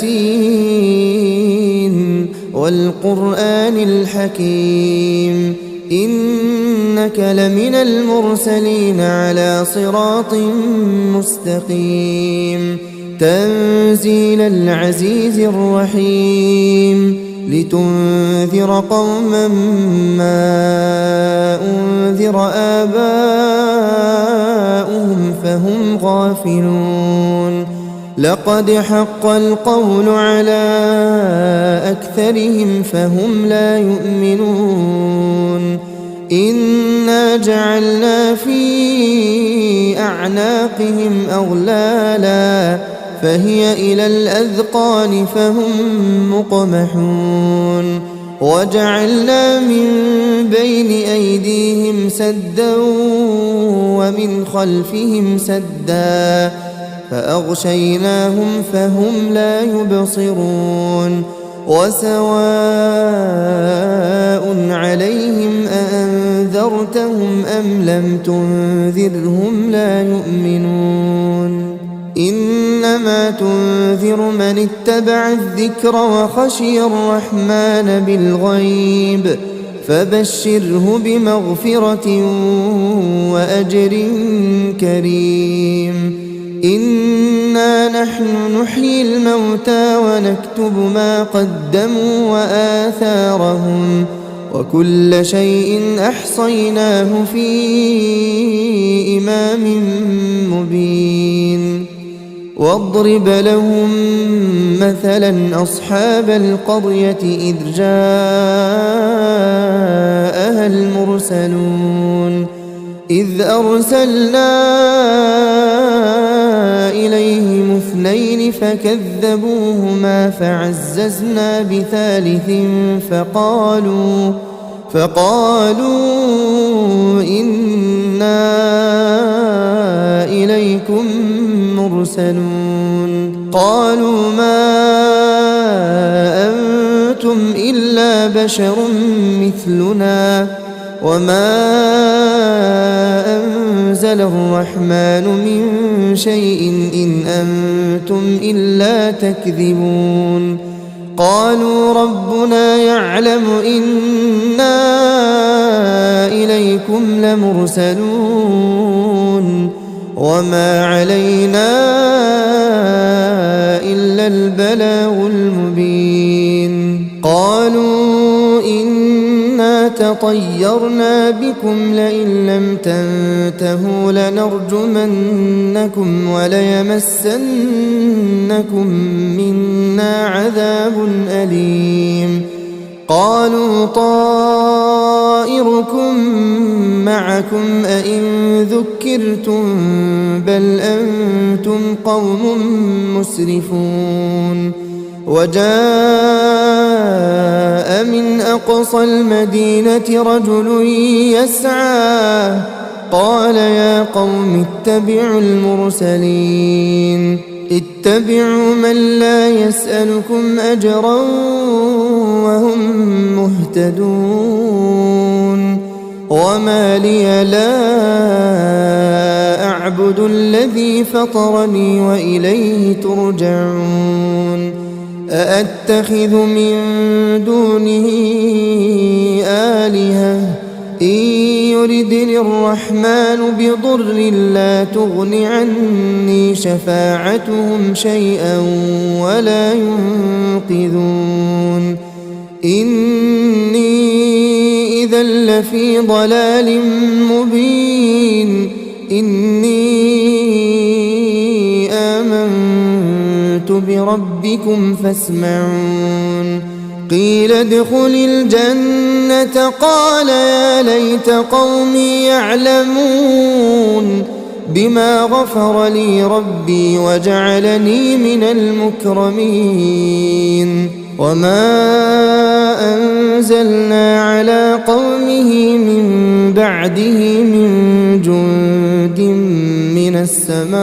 ياسين والقرآن الحكيم إنك لمن المرسلين على صراط مستقيم تنزيل العزيز الرحيم لتنذر قوما ما أنذر آباؤهم فهم غافلون لقد حق القول على أكثرهم فهم لا يؤمنون إنا جعلنا في أعناقهم أغلالا فهي إلى الأذقان فهم مقمحون وجعلنا من بين أيديهم سدا ومن خلفهم سدا فأغشيناهم فهم لا يبصرون وسواء عليهم أأنذرتهم أم لم تنذرهم لا يؤمنون إنما تنذر من اتبع الذكر وخشي الرحمن بالغيب فبشره بمغفرة وأجر كريم إنا نحن نحيي الموتى ونكتب ما قدموا وآثارهم وكل شيء أحصيناه في إمام مبين واضرب لهم مثلا أصحاب القرية إذ جاءها المرسلون إذ أرسلنا إليهم اثنين فكذبوهما فعززنا بثالث فقالوا إنا إليكم مرسلون قالوا ما أنتم إلا بشر مثلنا وما أنزل الرحمن من شيء إن أنتم إلا تكذبون قالوا ربنا يعلم إنا إليكم لمرسلون وما علينا إلا البلاغ المبين قالوا إنا تطيرنا بكم لئن لم تنتهوا لنرجمنكم وليمسنكم منا عذاب أليم قالوا طائركم معكم أئن ذكرتم بل أنتم قوم مسرفون وجاء من أقصى المدينة رجل يسعى قال يا قوم اتبعوا المرسلين اتبعوا من لا يسألكم أجرا وهم مهتدون وما لي لا أعبد الذي فطرني وإليه ترجعون أأتخذ من دونه آلهة إن يردني الرحمن بضر لا تغن عني شفاعتهم شيئا ولا ينقذون إني إذا لفي ضلال مبين إني آمنت بربكم فاسمعون قيل ادخل الجنة قال يا ليت قومي يعلمون بما غفر لي ربي وجعلني من المكرمين وما أنزلنا على قومه من بعده من جند من السماء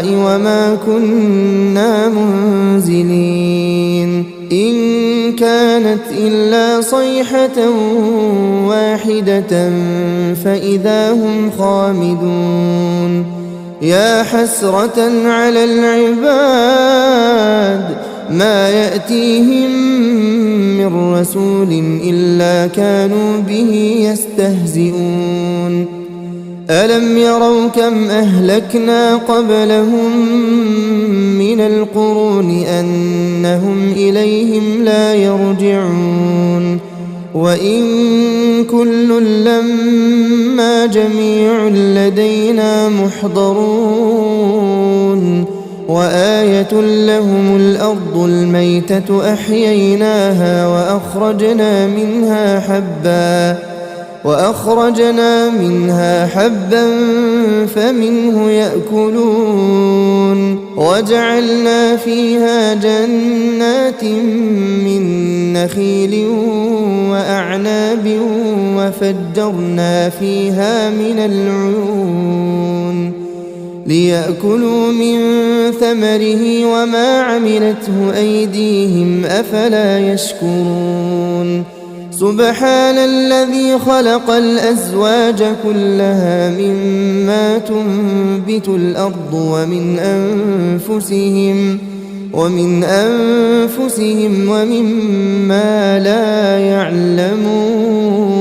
وما كنا منزلين إن كانت إلا صيحة واحدة فإذا هم خامدون يا حسرة على العباد ما يأتيهم من رسول إلا كانوا به يستهزئون ألم يروا كم أهلكنا قبلهم من القرون أنهم إليهم لا يرجعون وإن كل لما جميع لدينا محضرون وآية لهم الأرض الميتة أحييناها وأخرجنا منها حبا فمنه يأكلون وجعلنا فيها جنات من نخيل وأعناب وفجرنا فيها من العيون ليأكلوا من ثمره وما عملته أيديهم أفلا يشكرون سبحان الذي خلق الأزواج كلها مما تنبت الأرض ومن أنفسهم ومما لا يعلمون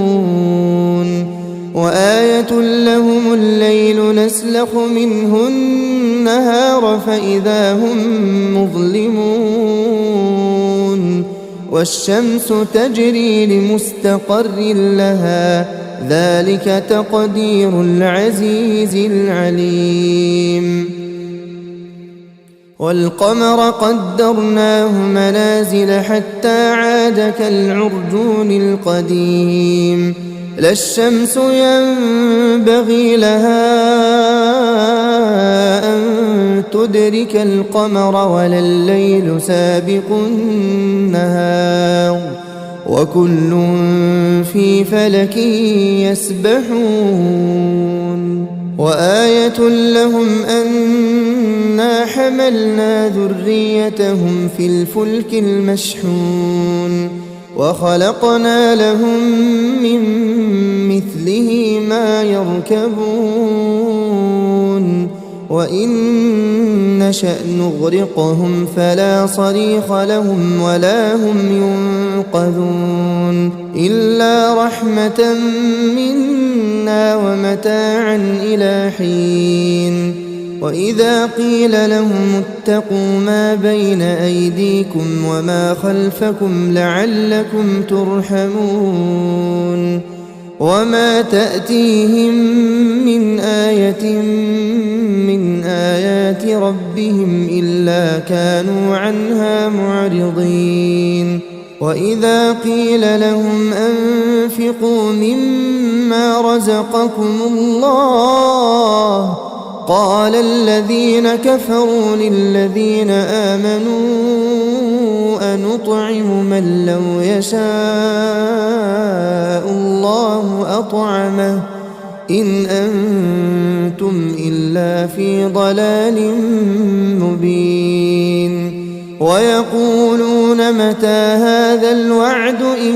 وآية لهم الليل نسلخ منه النهار فإذا هم مظلمون والشمس تجري لمستقر لها ذلك تقدير العزيز العليم والقمر قدرناه منازل حتى عاد كالعرجون القديم لا الشمس ينبغي لها أن تدرك القمر ولا الليل سابق النهار وكل في فلك يسبحون وآية لهم أنا حملنا ذريتهم في الفلك المشحون وخلقنا لهم من مثله ما يركبون وإن نشأ نغرقهم فلا صريخ لهم ولا هم ينقذون إلا رحمة منا ومتاعا إلى حين وإذا قيل لهم اتقوا ما بين أيديكم وما خلفكم لعلكم ترحمون وما تأتيهم من آية من آيات ربهم إلا كانوا عنها معرضين وإذا قيل لهم أنفقوا مما رزقكم الله قال الذين كفروا للذين آمنوا أنطعم من لو يشاء الله أطعمه إن أنتم إلا في ضلال مبين ويقولون متى هذا الوعد إن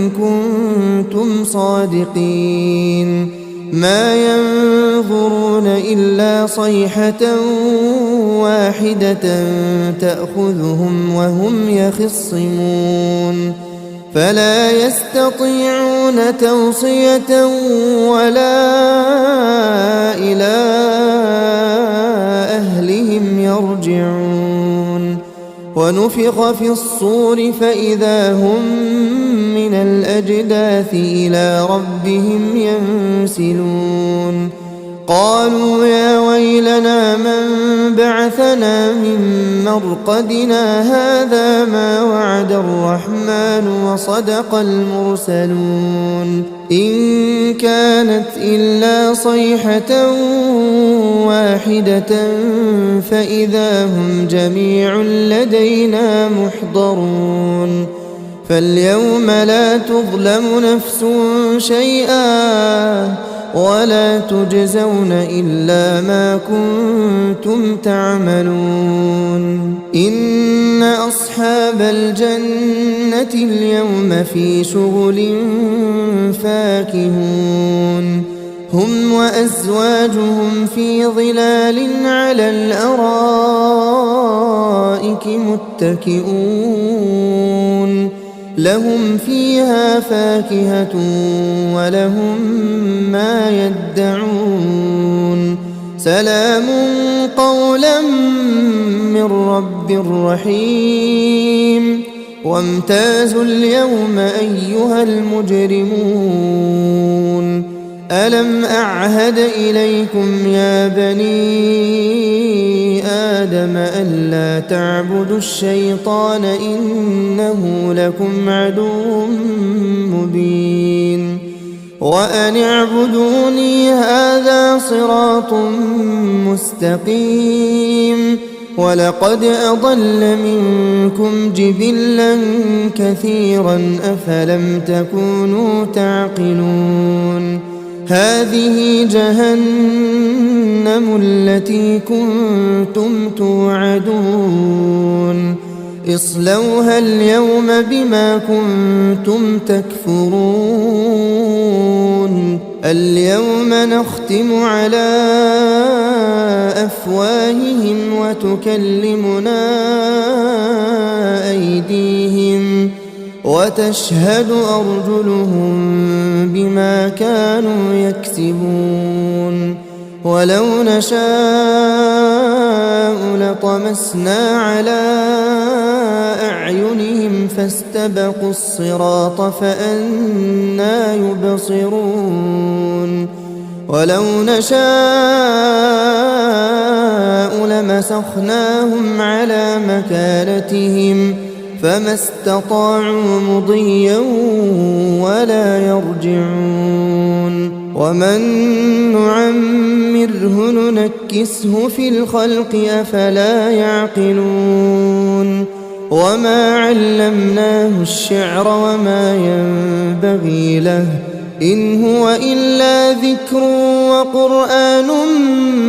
كنتم صادقين ما ينظرون إلا صيحة واحدة تأخذهم وهم يخصمون فلا يستطيعون توصية ولا إلى أهلهم يرجعون ونفخ في الصور فإذا هم من الأجداث إلى ربهم ينسلون قالوا يا ويلنا من بعثنا من مرقدنا هذا ما وعد الرحمن وصدق المرسلون إن كانت إلا صيحة واحدة فإذا هم جميع لدينا محضرون فاليوم لا تظلم نفس شيئا ولا تجزون إلا ما كنتم تعملون إن أصحاب الجنة اليوم في شغل فاكهون هم وأزواجهم في ظلال على الأرائك متكئون لهم فيها فاكهة ولهم ما يدعون سلام قولا من رب رحيم وامتازوا اليوم أيها المجرمون ألم أعهد إليكم يا بني آدم ألا تعبدوا الشيطان إنه لكم عدو مبين وأن اعبدوني هذا صراط مستقيم ولقد أضل منكم جبلا كثيرا أفلم تكونوا تعقلون هذه جهنم التي كنتم توعدون اصلوها اليوم بما كنتم تكفرون اليوم نختم على أفواههم وتكلمنا أيديهم وتشهد أرجلهم بما كانوا يكسبون ولو نشاء لطمسنا على أعينهم فاستبقوا الصراط فأنى يبصرون ولو نشاء لمسخناهم على مكانتهم فما استطاعوا مضيا ولا يرجعون ومن نعمره ننكسه في الخلق أفلا يعقلون وما علمناه الشعر وما ينبغي له إن هو إلا ذكر وقرآن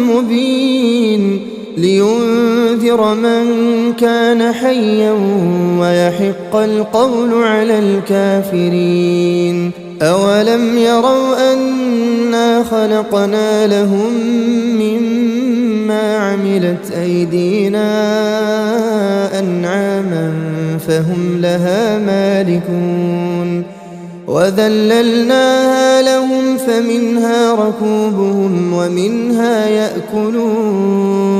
مبين لينذر من كان حيا ويحق القول على الكافرين أولم يروا أنا خلقنا لهم مما عملت أيدينا أنعاما فهم لها مالكون وذللناها لهم فمنها ركوبهم ومنها يأكلون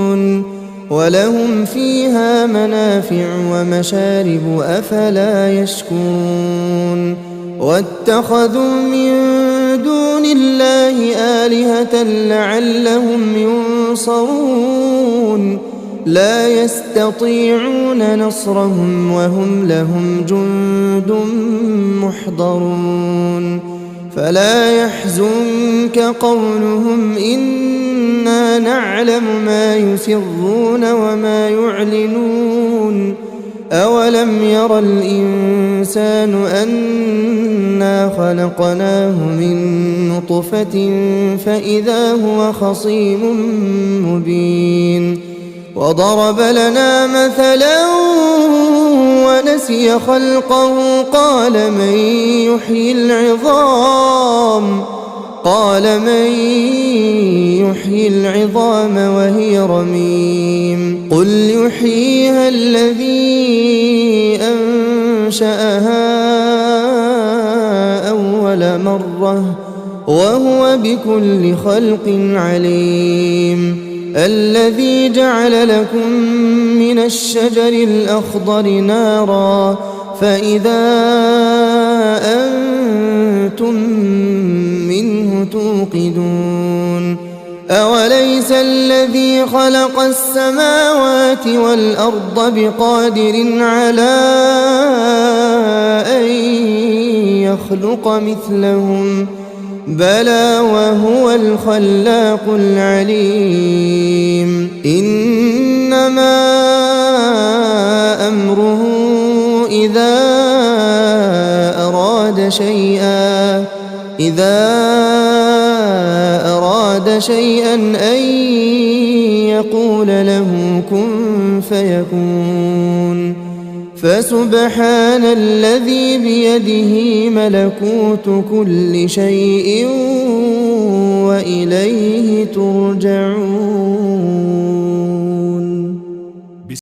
ولهم فيها منافع ومشارب أفلا يشكرون واتخذوا من دون الله آلهة لعلهم ينصرون لا يستطيعون نصرهم وهم لهم جند محضرون فلا يحزنك قولهم إنا نعلم ما يسرون وما يعلنون أولم ير الإنسان أنا خلقناه من نطفة فإذا هو خصيم مبين وضرب لنا مثلا ونسي خلقه قال من يحيي العظام وهي رميم قل يحييها الذي أنشأها أول مرة وهو بكل خلق عليم الذي جعل لكم من الشجر الأخضر نارا فإذا أنتم منه توقدون أوليس الذي خلق السماوات والأرض بقادر على أن يخلق مثلهم بلى وهو الخلاق العليم إنما أمره إذا أراد شيئا أن يقول له كن فيكون فسبحان الذي بيده ملكوت كل شيء وإليه ترجعون.